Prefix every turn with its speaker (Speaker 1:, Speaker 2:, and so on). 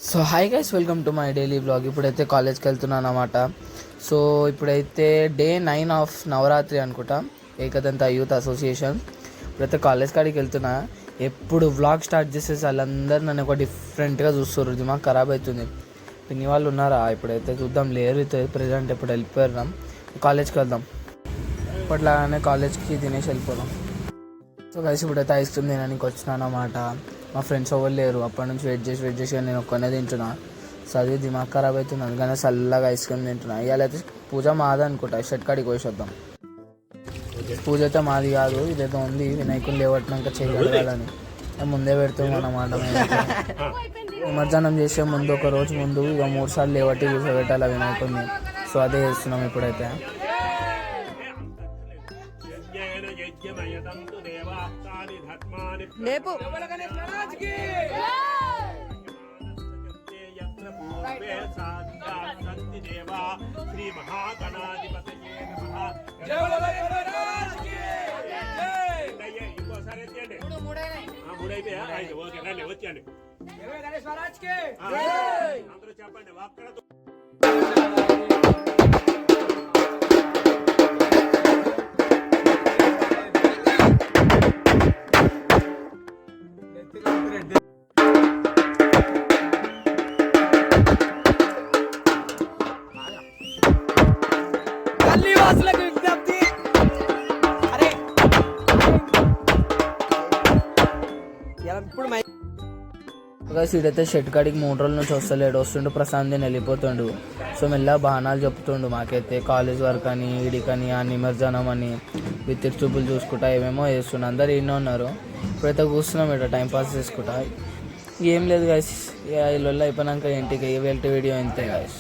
Speaker 1: So hi guys, welcome to my daily blog. ఇప్పుడైతే కాలేజ్కి వెళ్తున్నాను అనమాట. సో ఇప్పుడైతే డే 9 ఆఫ్ నవరాత్రి అనుకుంటా, ఏకదంత యూత్ అసోసియేషన్. ఇప్పుడైతే కాలేజ్ కాడికి వెళ్తున్నా. ఎప్పుడు వ్లాగ్ స్టార్ట్ చేసేసి వాళ్ళందరూ నన్ను ఒక డిఫరెంట్గా చూస్తారు. దిమాగ్ ఖరాబ్ అవుతుంది. పిన్ని వాళ్ళు ఉన్నారా? ఇప్పుడైతే చూద్దాం. లేరు అయితే ప్రజెంట్ ఇప్పుడు వెళ్ళిపోయాం. కాలేజ్కి వెళ్దాం. ఇప్పట్లాగానే కాలేజ్కి తినేసి వెళ్ళిపోదాం. సో గైస్, ఇప్పుడైతే ఐస్ క్రీమ్ తినడానికి వచ్చినాను అన్నమాట. మా ఫ్రెండ్స్ ఎవరు లేరు. అప్పటి నుంచి వెయిట్ చేసి నేను ఒక్కనే తింటున్నా. చదివి దిమాగ్ ఖరాబ్ అవుతుంది. అందుకనే చల్లగా ఐస్ క్రీమ్ తింటున్నా. ఇవాళ అయితే పూజ మాది అనుకుంటా. షర్ట్ కాడికి పోసేద్దాం. పూజ అయితే మాది కాదు, ఇదైతే ఉంది. వినాయకుని లేవట్టినాక చేయగలగాలని ముందే పెడుతున్నాం అన్నమాట. నిమజ్జనం చేసే ముందు ఒక రోజు ముందు ఇక 3 సార్లు లేవట్టి కూర్చోబెట్టాలి వినాయకుడిని. సో అదే చేస్తున్నాం ఇప్పుడైతే.
Speaker 2: లేపు శ్రీ మహాగణాధిపతయే నమః. ఇంకోసారి ఎత్తండి. మూడైపోయా? ఓకే, రండి వచ్చండి. అందరూ చెప్పండి. ఒక్కడతో
Speaker 3: విజ్ఞప్తి.
Speaker 1: ఇడైతే షెడ్ కాడికి 3 రోజుల నుంచి వస్తుండు. ప్రశాంత్ వెళ్ళిపోతుండు. సో మెల్ల బాణాలు చెప్తుండు మాకైతే. కాలేజ్ వర్క్ అని, ఈడికని, ఆ నిమజ్జనం అని విద్యుత్ చూపులు చూసుకుంటా ఏమేమో చేస్తుండు. అందరు ఈయన ఉన్నారు. ఇప్పుడైతే కూర్చున్నాం ఇక్కడ టైంపాస్ చేసుకుంటా. ఏం లేదు గాయస్, ఇల్లు అయిపోయినాక ఇంటికి వెళ్తే వీడియో ఇంతే గాయస్.